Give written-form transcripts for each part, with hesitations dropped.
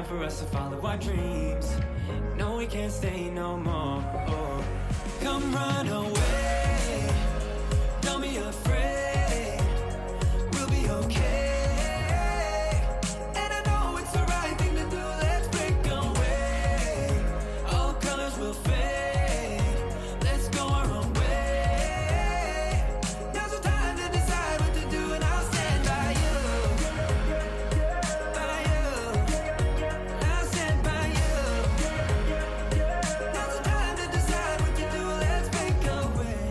time for us to follow our dreams. No, we can't stay no more. Oh. Come run away, don't be afraid, we'll be okay. And I know it's the right thing to do, let's break away. All colors will fade, let's go our own way. Now's the time to decide what to do, and I'll stand by you, by you. I'll stand by you. Now's the time to decide what to do, let's break away.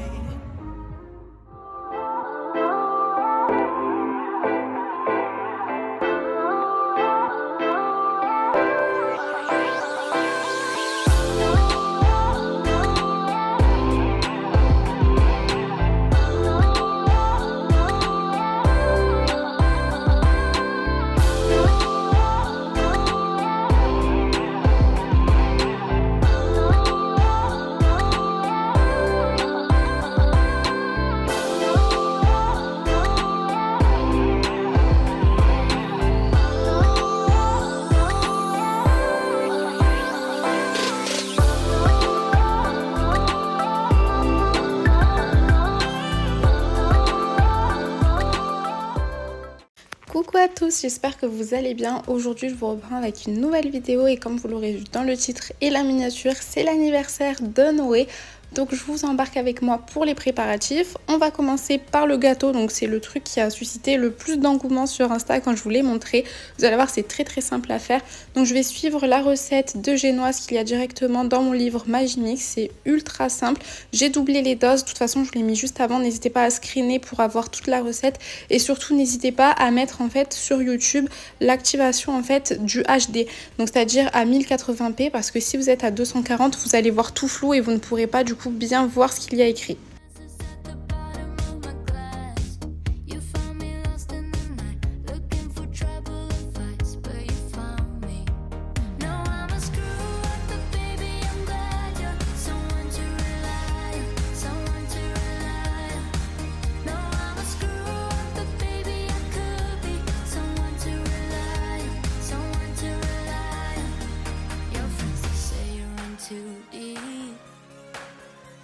Coucou à tous, j'espère que vous allez bien. Aujourd'hui je vous reprends avec une nouvelle vidéo et comme vous l'aurez vu dans le titre et la miniature, c'est l'anniversaire de Noé. Donc je vous embarque avec moi pour les préparatifs. On va commencer par le gâteau, donc c'est le truc qui a suscité le plus d'engouement sur Insta quand je vous l'ai montré. Vous allez voir, c'est très très simple à faire. Donc je vais suivre la recette de génoise qu'il y a directement dans mon livre Magimix. C'est ultra simple. J'ai doublé les doses, de toute façon je vous l'ai mis juste avant. N'hésitez pas à screener pour avoir toute la recette. Et surtout n'hésitez pas à mettre en fait sur YouTube l'activation en fait du HD. Donc c'est-à-dire à 1080p parce que si vous êtes à 240, vous allez voir tout flou et vous ne pourrez pas du coup bien voir ce qu'il y a écrit.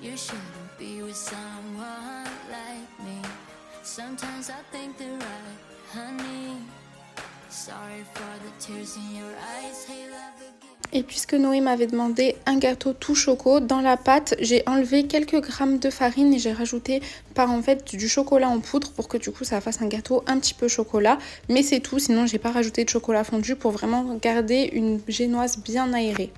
You shouldn't be with someone like me. Sometimes I think they're right, honey. Sorry for the tears in your eyes. Hey, love again. Et puisque Noé m'avait demandé un gâteau tout choco, dans la pâte, j'ai enlevé quelques grammes de farine et j'ai rajouté par en fait du chocolat en poudre pour que du coup ça fasse un gâteau un petit peu chocolat. Mais c'est tout, sinon j'ai pas rajouté de chocolat fondu pour vraiment garder une génoise bien aérée.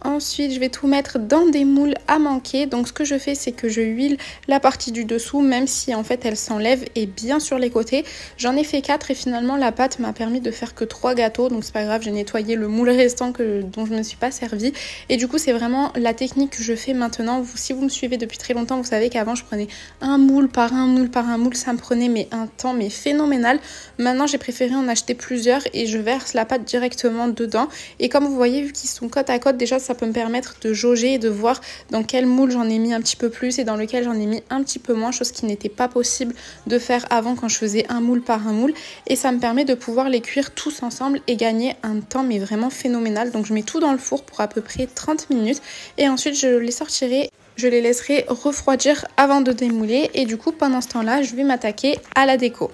Ensuite, je vais tout mettre dans des moules à manquer. Donc, ce que je fais, c'est que je huile la partie du dessous, même si en fait elle s'enlève et bien sur les côtés. J'en ai fait 4 et finalement la pâte m'a permis de faire que 3 gâteaux. Donc, c'est pas grave, j'ai nettoyé le moule restant dont je ne me suis pas servie. Et du coup, c'est vraiment la technique que je fais maintenant. Si vous me suivez depuis très longtemps, vous savez qu'avant, je prenais un moule par un moule par un moule. Ça me prenait un temps phénoménal. Maintenant, j'ai préféré en acheter plusieurs et je verse la pâte directement dedans. Et comme vous voyez, vu qu'ils sont côte à côte, déjà, ça peut me permettre de jauger et de voir dans quel moule j'en ai mis un petit peu plus et dans lequel j'en ai mis un petit peu moins, chose qui n'était pas possible de faire avant quand je faisais un moule par un moule. Et ça me permet de pouvoir les cuire tous ensemble et gagner un temps vraiment phénoménal. Donc je mets tout dans le four pour à peu près 30 minutes et ensuite je les sortirai. Je les laisserai refroidir avant de démouler et du coup pendant ce temps-là, je vais m'attaquer à la déco.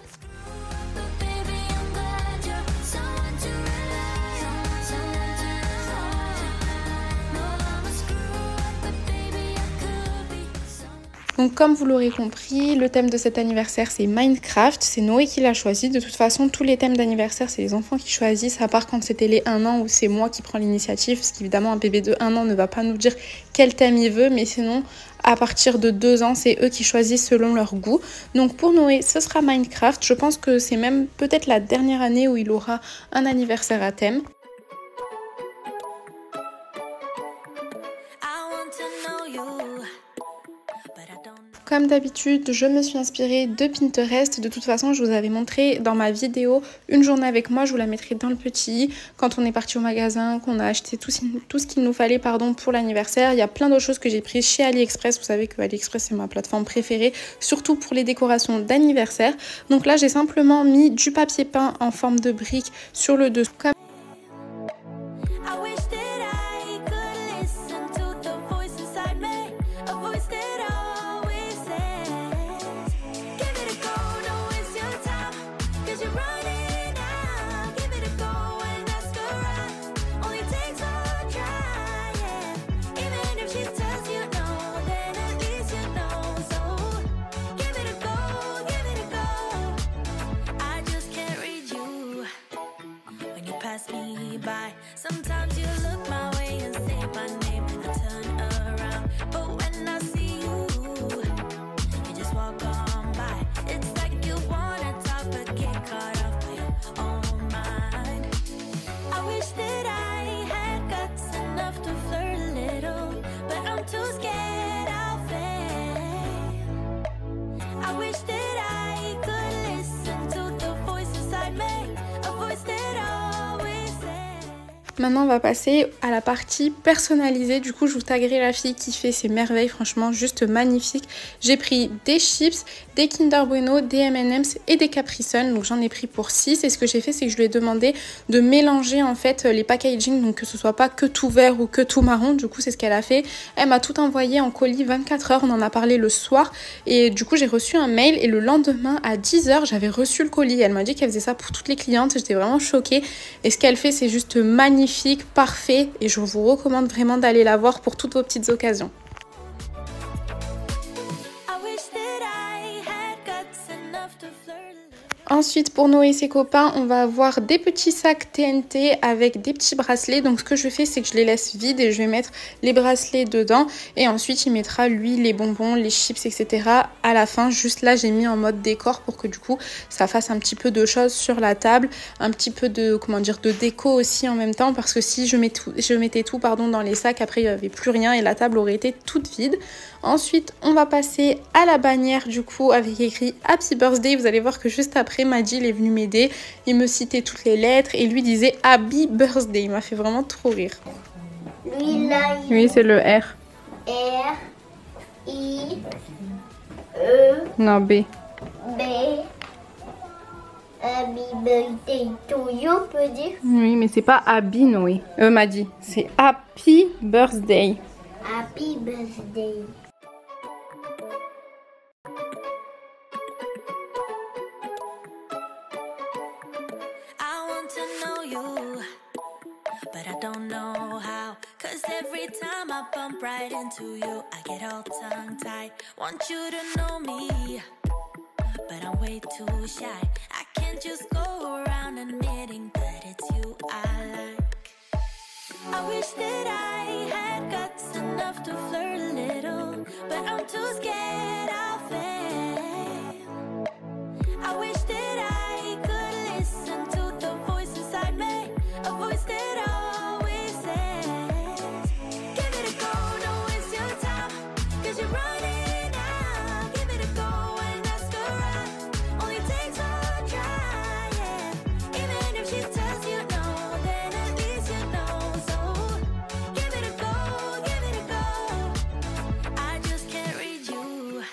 Donc comme vous l'aurez compris, le thème de cet anniversaire c'est Minecraft, c'est Noé qui l'a choisi. De toute façon tous les thèmes d'anniversaire c'est les enfants qui choisissent, à part quand c'était les 1 an où c'est moi qui prends l'initiative, parce qu'évidemment un bébé de 1 an ne va pas nous dire quel thème il veut, mais sinon à partir de 2 ans c'est eux qui choisissent selon leur goût. Donc pour Noé ce sera Minecraft, je pense que c'est même peut-être la dernière année où il aura un anniversaire à thème. comme d'habitude, je me suis inspirée de Pinterest. De toute façon, je vous avais montré dans ma vidéo une journée avec moi, je vous la mettrai dans le petit. Quand on est parti au magasin, qu'on a acheté tout ce qu'il nous fallait pour l'anniversaire. Il y a plein d'autres choses que j'ai prises chez AliExpress. Vous savez que AliExpress c'est ma plateforme préférée, surtout pour les décorations d'anniversaire. Donc là, j'ai simplement mis du papier peint en forme de brique sur le dessous. Sometimes you look my way and say my name and I turn around. But when I see you, you just walk on by. It's like you wanna talk but get caught off by your own mind. I wish that I had guts enough to flirt a little, but I'm too scared I'll fail. I wish that I could listen to the voice inside me, a voice that always says. Maintenant on va passer à la partie personnalisée. Du coup je vous taguerai la fille qui fait ces merveilles, franchement juste magnifique. J'ai pris des chips, des Kinder Bueno, des M&M's et des Capri Sun. Donc j'en ai pris pour 6 et ce que j'ai fait c'est que je lui ai demandé de mélanger en fait les packaging, donc que ce soit pas que tout vert ou que tout marron. Du coup c'est ce qu'elle a fait. Elle m'a tout envoyé en colis 24 heures, on en a parlé le soir et du coup j'ai reçu un mail et le lendemain à 10 h j'avais reçu le colis. Elle m'a dit qu'elle faisait ça pour toutes les clientes, j'étais vraiment choquée et ce qu'elle fait c'est juste magnifique, parfait et je vous recommande vraiment d'aller la voir pour toutes vos petites occasions. Ensuite pour Noé et ses copains on va avoir des petits sacs TNT avec des petits bracelets. Donc ce que je fais c'est que je les laisse vides et je vais mettre les bracelets dedans et ensuite il mettra lui les bonbons, les chips etc. à la fin. Juste là j'ai mis en mode décor pour que du coup ça fasse un petit peu de choses sur la table, un petit peu de de déco aussi en même temps, parce que si je mettais tout dans les sacs, après il n'y avait plus rien et la table aurait été toute vide. Ensuite on va passer à la bannière du coup avec écrit Happy Birthday. Vous allez voir que juste après Maddy il est venu m'aider, il me citait toutes les lettres et lui disait Happy Birthday. Il m'a fait vraiment trop rire. Lui là, Oui c'est le R. R, I, E, Non B. B. Happy birthday to you, peut dire. Oui mais c'est pas Happy Noé. Maddy, c'est Happy Birthday. Happy birthday. But I don't know how, 'cause every time I bump right into you, I get all tongue-tied. Want you to know me, but I'm way too shy. I can't just go around admitting that it's you I like. I wish that I had guts enough to flirt a little, but I'm too scared I'll fail. I wish that I could listen to the voice inside me, a voice that always says, give it a go, don't waste your time, 'cause you're running out. Give it a go and ask around, only takes a try, yeah. Even if she tells you no, then at least you know. So give it a go, give it a go. I just can't read you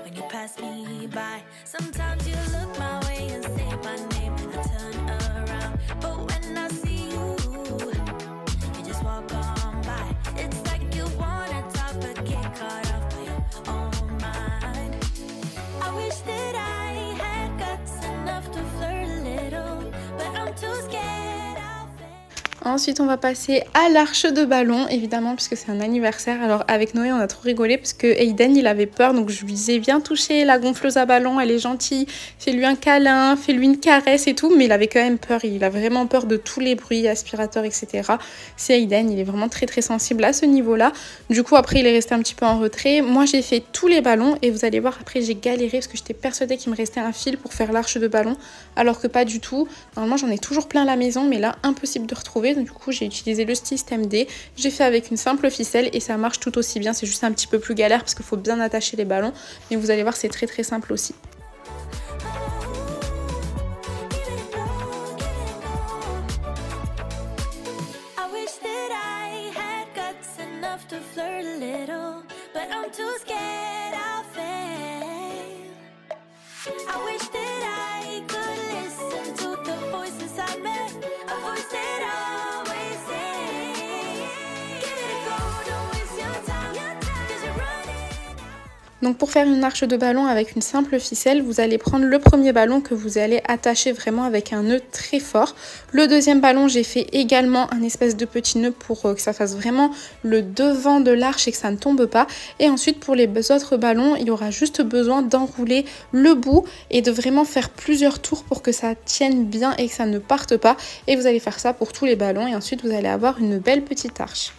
when you pass me by. Sometimes you look my way and say my name and I turn around. But when I see you, you just walk on by. It's like you wanna talk but get caught off by your own mind. I wish that I had guts enough to flirt a little, but I'm too scared I'll fail. Ensuite on va passer à l'arche de ballon, évidemment puisque c'est un anniversaire. Alors avec Noé on a trop rigolé parce que Aiden il avait peur, donc je lui disais viens toucher la gonfleuse à ballon, elle est gentille, fais-lui un câlin, fais-lui une caresse et tout, mais il avait quand même peur, il a vraiment peur de tous les bruits, aspirateurs etc. C'est Aiden, il est vraiment très très sensible à ce niveau là. Du coup après il est resté un petit peu en retrait. Moi j'ai fait tous les ballons et vous allez voir après j'ai galéré parce que j'étais persuadée qu'il me restait un fil pour faire l'arche de ballon, alors que pas du tout. Normalement j'en ai toujours plein à la maison, mais là impossible de retrouver. Donc, du coup j'ai utilisé le système D, j'ai fait avec une simple ficelle et ça marche tout aussi bien. C'est juste un petit peu plus galère parce qu'il faut bien attacher les ballons, mais vous allez voir c'est très simple aussi. To flirt a little, but I'm too scared I'll fail. I wish that I could listen to the voice inside me, a voice that always says, give it a go, don't waste your time, 'cause you're running. Donc pour faire une arche de ballon avec une simple ficelle, vous allez prendre le premier ballon que vous allez attacher vraiment avec un nœud très fort. Le deuxième ballon, j'ai fait également un espèce de petit nœud pour que ça fasse vraiment le devant de l'arche et que ça ne tombe pas. Et ensuite pour les autres ballons, il y aura juste besoin d'enrouler le bout et de vraiment faire plusieurs tours pour que ça tienne bien et que ça ne parte pas. Et vous allez faire ça pour tous les ballons et ensuite vous allez avoir une belle petite arche.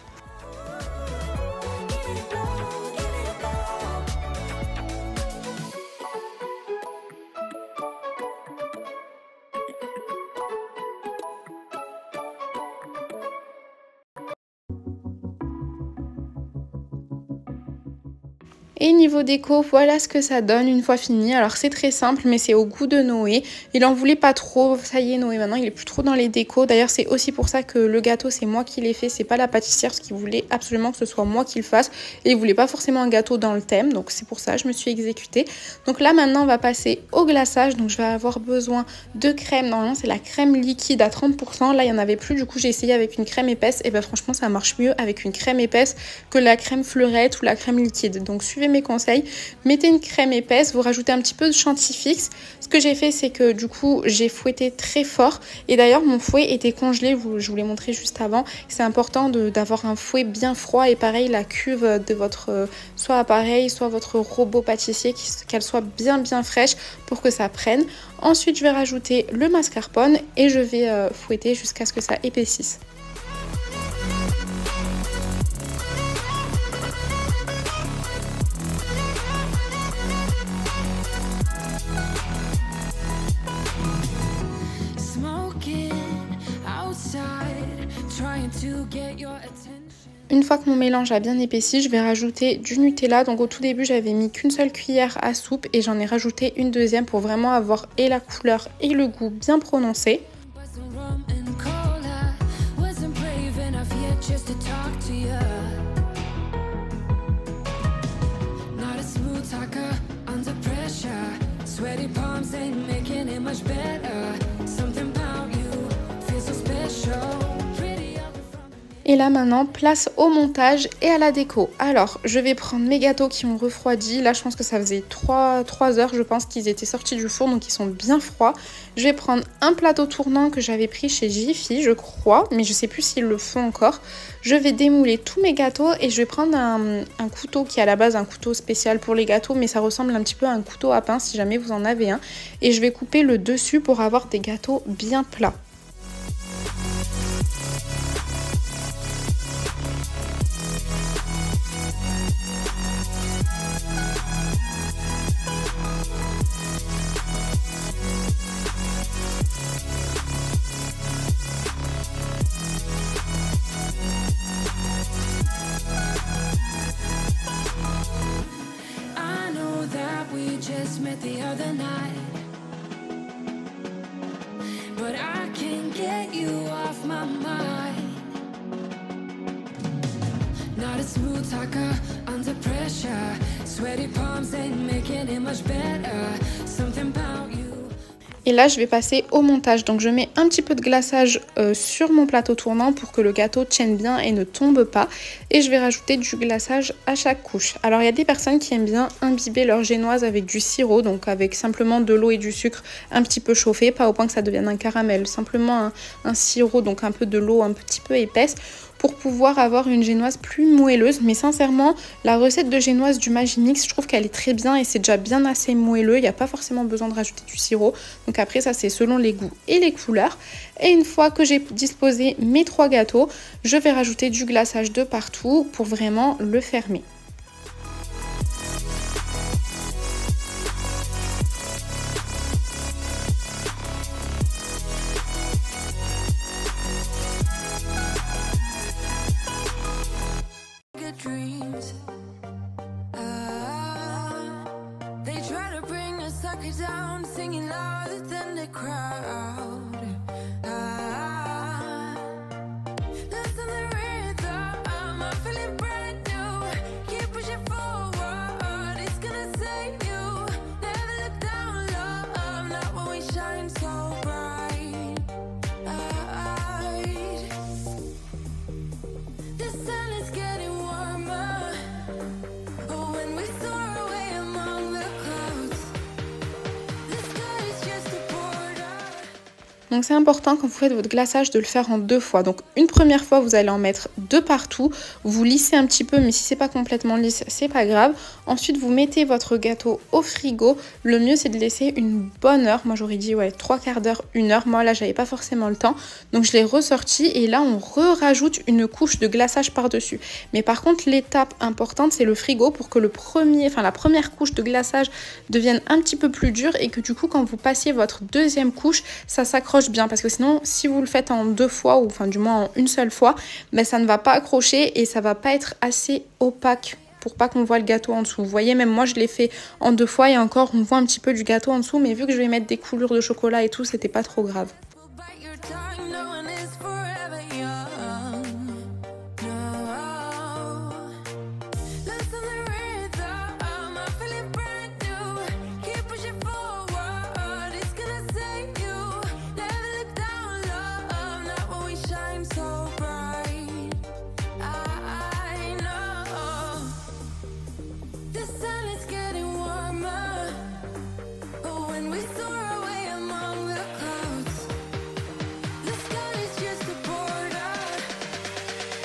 Et niveau déco, voilà ce que ça donne une fois fini. Alors c'est très simple mais c'est au goût de Noé. Il en voulait pas trop, ça y est Noé maintenant il est plus trop dans les décos. D'ailleurs c'est aussi pour ça que le gâteau c'est moi qui l'ai fait, c'est pas la pâtissière parce qu'il voulait absolument que ce soit moi qui le fasse. Et il voulait pas forcément un gâteau dans le thème, donc c'est pour ça que je me suis exécutée. Donc là maintenant on va passer au glaçage. Donc je vais avoir besoin de crème, normalement c'est la crème liquide à 30%. Là il y en avait plus, du coup j'ai essayé avec une crème épaisse. Et ben franchement ça marche mieux avec une crème épaisse que la crème fleurette ou la crème liquide. Donc suivez mes conseils, mettez une crème épaisse, vous rajoutez un petit peu de chantilly fixe. Ce que j'ai fait c'est que du coup j'ai fouetté très fort et d'ailleurs mon fouet était congelé, je vous l'ai montré juste avant. C'est important d'avoir un fouet bien froid et pareil la cuve de votre soit appareil soit votre robot pâtissier qu'elle soit bien fraîche pour que ça prenne. Ensuite je vais rajouter le mascarpone et je vais fouetter jusqu'à ce que ça épaississe. Une fois que mon mélange a bien épaissi, je vais rajouter du Nutella. Donc au tout début, j'avais mis qu'une seule cuillère à soupe et j'en ai rajouté une deuxième pour vraiment avoir et la couleur et le goût bien prononcé. Et là maintenant, place au montage et à la déco. Alors, je vais prendre mes gâteaux qui ont refroidi. Là, je pense que ça faisait 3 heures, je pense qu'ils étaient sortis du four, donc ils sont bien froids. Je vais prendre un plateau tournant que j'avais pris chez Jiffy, je crois, mais je sais plus s'ils le font encore. Je vais démouler tous mes gâteaux et je vais prendre un couteau qui est à la base un couteau spécial pour les gâteaux, mais ça ressemble un petit peu à un couteau à pain si jamais vous en avez un. Et je vais couper le dessus pour avoir des gâteaux bien plats. The other night, but I can't get you off my mind. Not a smooth talker under pressure. Sweaty palms ain't making it much better. Something about you. Et là, je vais passer au montage. Donc, je mets un petit peu de glaçage sur mon plateau tournant pour que le gâteau tienne bien et ne tombe pas. Et je vais rajouter du glaçage à chaque couche. Alors, il y a des personnes qui aiment bien imbiber leur génoise avec du sirop. Donc, avec simplement de l'eau et du sucre un petit peu chauffé. Pas au point que ça devienne un caramel. Simplement un sirop, donc un peu de l'eau un petit peu épaisse, pour pouvoir avoir une génoise plus moelleuse. Mais sincèrement, la recette de génoise du Magimix, je trouve qu'elle est très bien et c'est déjà bien assez moelleux. Il n'y a pas forcément besoin de rajouter du sirop. Donc après, ça c'est selon les goûts et les couleurs. Et une fois que j'ai disposé mes 3 gâteaux, je vais rajouter du glaçage de partout pour vraiment le fermer. tuck her down, singing louder than the crowd. Listen the rhythm, I'm feeling brand new. Keep pushing forward, it's gonna save you. Never look down, love, not when we shine so bright. The sun is getting warmer. When we soar away among the clouds, the sky is just a border. Donc c'est important quand vous faites votre glaçage de le faire en 2 fois. Donc une première fois, vous allez en mettre 2 partout. Vous lissez un petit peu, mais si c'est pas complètement lisse, c'est pas grave. Ensuite, vous mettez votre gâteau au frigo. Le mieux, c'est de laisser une bonne heure. Moi, j'aurais dit 3/4 d'heure, 1 heure. Moi, là, j'avais pas forcément le temps. Donc je l'ai ressorti et là, on rajoute une couche de glaçage par-dessus. Mais par contre, l'étape importante, c'est le frigo pour que la première couche de glaçage devienne un petit peu plus dure et que du coup, quand vous passiez votre deuxième couche, ça s'accroche bien. Parce que sinon, si vous le faites en 2 fois, ou enfin du moins en une seule fois, ben, ça ne va pas accrocher et ça va pas être assez opaque pour pas qu'on voit le gâteau en dessous. Vous voyez, même moi je l'ai fait en 2 fois et encore on voit un petit peu du gâteau en dessous, mais vu que je vais mettre des coulures de chocolat et tout, c'était pas trop grave. Bite your tongue, knowing it's forever young. No. Listen the rhythm, I'm feeling brand new. Keep pushing forward, it's gonna save you. Never look down, love, not when we shine so bright. I know the sun is getting warmer. When we soar away among the clouds, the sky is just a border.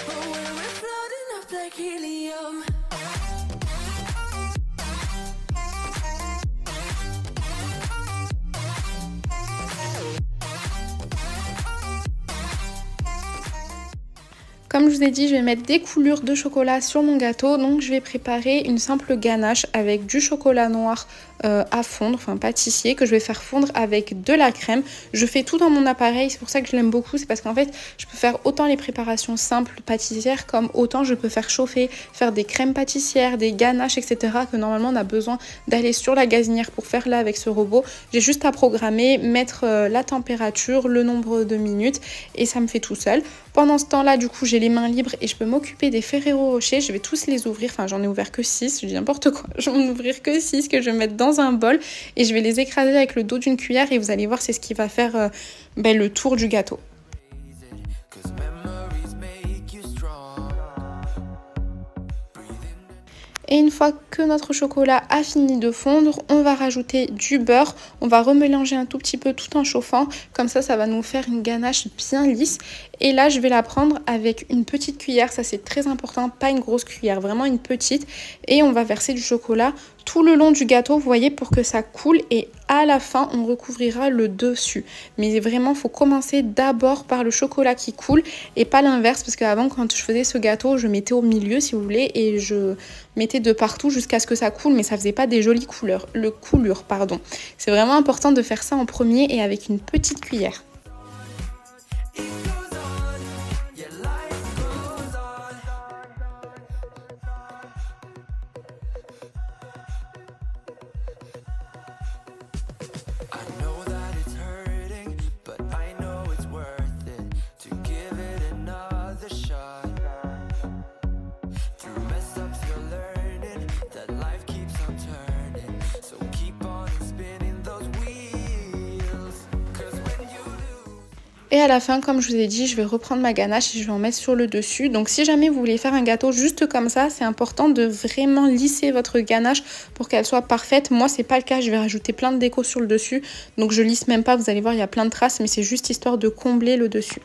When we're floating up like helium. Comme je vous ai dit, je vais mettre des coulures de chocolat sur mon gâteau. Donc je vais préparer une simple ganache avec du chocolat noir à fondre, enfin pâtissier, que je vais faire fondre avec de la crème. Je fais tout dans mon appareil, c'est pour ça que je l'aime beaucoup. C'est parce qu'en fait, je peux faire autant les préparations simples pâtissières, comme autant je peux faire chauffer, faire des crèmes pâtissières, des ganaches, etc. Que normalement on a besoin d'aller sur la gazinière pour faire là avec ce robot. J'ai juste à programmer, mettre la température, le nombre de minutes et ça me fait tout seul. Pendant ce temps-là, du coup, j'ai les mains libres et je peux m'occuper des Ferrero Rocher. Je vais tous les ouvrir. Enfin, j'en ai ouvert que 6. Je dis n'importe quoi. Je vais en ouvrir que 6 que je vais mettre dans un bol et je vais les écraser avec le dos d'une cuillère et vous allez voir, c'est ce qui va faire le tour du gâteau. Et une fois que notre chocolat a fini de fondre, on va rajouter du beurre. On va remélanger un tout petit peu tout en chauffant. Comme ça, ça va nous faire une ganache bien lisse. Et là, je vais la prendre avec une petite cuillère. Ça, c'est très important. Pas une grosse cuillère, vraiment une petite. Et on va verser du chocolat tout le long du gâteau, vous voyez, pour que ça coule. Et à la fin, on recouvrira le dessus. Mais vraiment, il faut commencer d'abord par le chocolat qui coule et pas l'inverse. Parce qu'avant, quand je faisais ce gâteau, je mettais au milieu, si vous voulez, et je mettais de partout jusqu'à ce que ça coule. Mais ça faisait pas des jolies coulures. C'est vraiment important de faire ça en premier et avec une petite cuillère. Et à la fin, comme je vous ai dit, je vais reprendre ma ganache et je vais en mettre sur le dessus. Donc si jamais vous voulez faire un gâteau juste comme ça, c'est important de vraiment lisser votre ganache pour qu'elle soit parfaite. Moi, c'est pas le cas, je vais rajouter plein de déco sur le dessus. Donc je lisse même pas, vous allez voir, il y a plein de traces, mais c'est juste histoire de combler le dessus.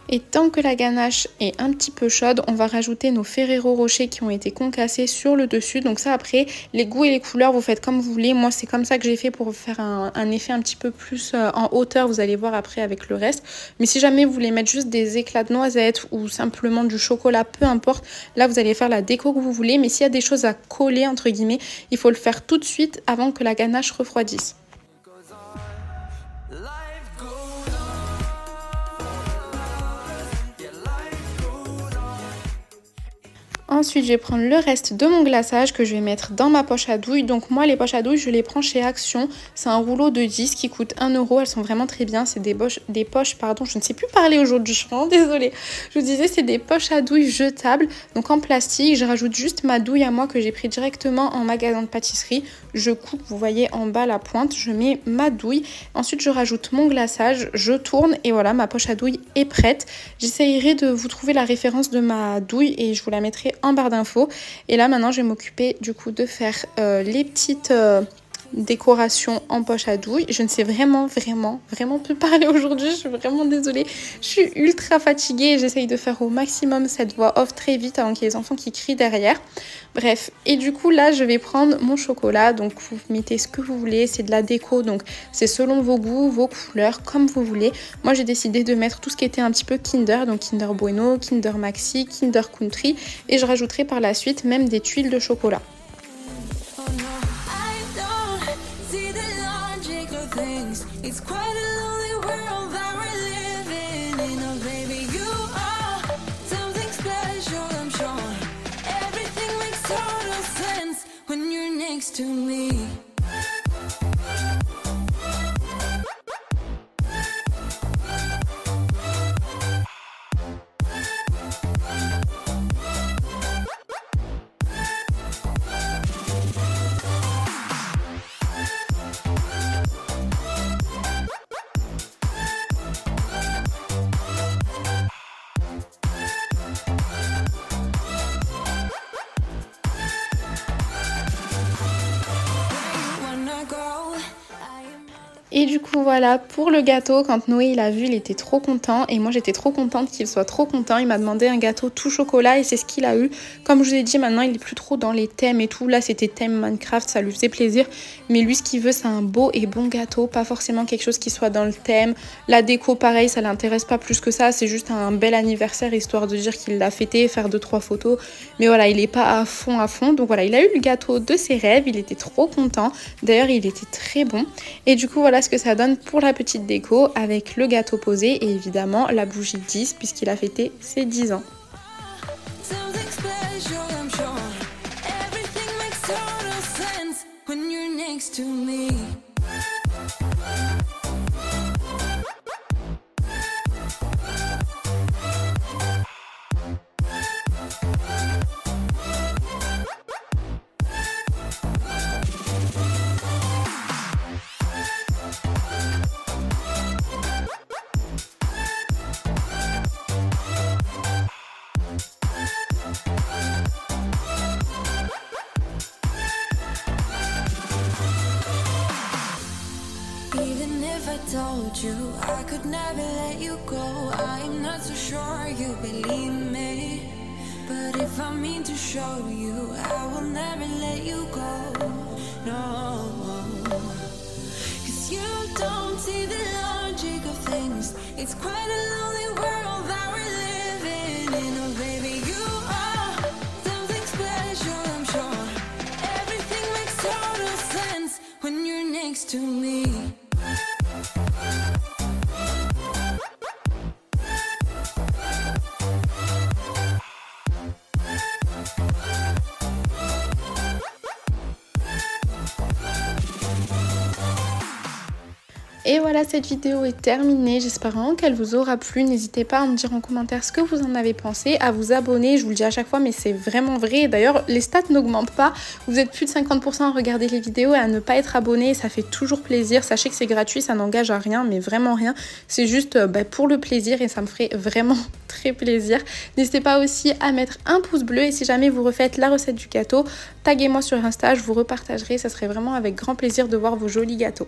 Et tant que la ganache est un petit peu chaude, on va rajouter nos Ferrero Rocher qui ont été concassés sur le dessus. Donc ça, après, les goûts et les couleurs, vous faites comme vous voulez. Moi, c'est comme ça que j'ai fait pour faire un effet un petit peu plus en hauteur. Vous allez voir après avec le reste. Mais si jamais vous voulez mettre juste des éclats de noisettes ou simplement du chocolat, peu importe. Là, vous allez faire la déco que vous voulez. Mais s'il y a des choses à coller, entre guillemets, il faut le faire tout de suite avant que la ganache refroidisse. Ensuite, je vais prendre le reste de mon glaçage que je vais mettre dans ma poche à douille. Donc moi, les poches à douille, je les prends chez Action. C'est un rouleau de 10 qui coûte 1 €. Elles sont vraiment très bien. C'est des poches, je ne sais plus parler aujourd'hui, je suis vraiment désolée. Je vous disais, c'est des poches à douille jetables, donc en plastique. Je rajoute juste ma douille à moi que j'ai pris directement en magasin de pâtisserie. Je coupe, vous voyez en bas la pointe, je mets ma douille. Ensuite, je rajoute mon glaçage, je tourne et voilà, ma poche à douille est prête. J'essayerai de vous trouver la référence de ma douille et je vous la mettrai en barre d'infos. Et là maintenant je vais m'occuper du coup de faire les petites décorations en poche à douille. Je ne sais vraiment plus parler aujourd'hui, je suis vraiment désolée. Je suis ultra fatiguée et j'essaye de faire au maximum cette voix off très vite avant qu'il y ait les enfants qui crient derrière. Bref, et du coup là je vais prendre mon chocolat, donc vous mettez ce que vous voulez, c'est de la déco, donc c'est selon vos goûts, vos couleurs, comme vous voulez. Moi j'ai décidé de mettre tout ce qui était un petit peu Kinder, donc Kinder Bueno, Kinder Maxi, Kinder Country, et je rajouterai par la suite même des tuiles de chocolat. To me. Et du coup voilà pour le gâteau, quand Noé il a vu, il était trop content et moi j'étais trop contente qu'il soit trop content. Il m'a demandé un gâteau tout chocolat et c'est ce qu'il a eu. Comme je vous ai dit, maintenant il est plus trop dans les thèmes et tout. Là c'était thème Minecraft, ça lui faisait plaisir. Mais lui ce qu'il veut c'est un beau et bon gâteau, pas forcément quelque chose qui soit dans le thème. La déco pareil, ça l'intéresse pas plus que ça, c'est juste un bel anniversaire histoire de dire qu'il l'a fêté, faire 2-3 photos. Mais voilà, il est pas à fond. Donc voilà, il a eu le gâteau de ses rêves, il était trop content. D'ailleurs il était très bon. Et du coup voilà ce que ça donne pour la petite déco avec le gâteau posé et évidemment la bougie 10 puisqu'il a fêté ses 10 ans. Told you I could never let you go. I'm not so sure you believe me, but if I mean to show you, I will never let you go. No, 'cause you don't see the logic of things. It's quite a lonely world that we're living in. Oh baby, you are something special, I'm sure. Everything makes total sense when you're next to me. Et voilà, cette vidéo est terminée, j'espère vraiment qu'elle vous aura plu. N'hésitez pas à me dire en commentaire ce que vous en avez pensé, à vous abonner, je vous le dis à chaque fois mais c'est vraiment vrai. D'ailleurs les stats n'augmentent pas, vous êtes plus de 50% à regarder les vidéos et à ne pas être abonné, ça fait toujours plaisir. Sachez que c'est gratuit, ça n'engage à rien, mais vraiment rien, c'est juste pour le plaisir et ça me ferait vraiment très plaisir. N'hésitez pas aussi à mettre un pouce bleu et si jamais vous refaites la recette du gâteau, taguez-moi sur Insta, je vous repartagerai, ça serait vraiment avec grand plaisir de voir vos jolis gâteaux.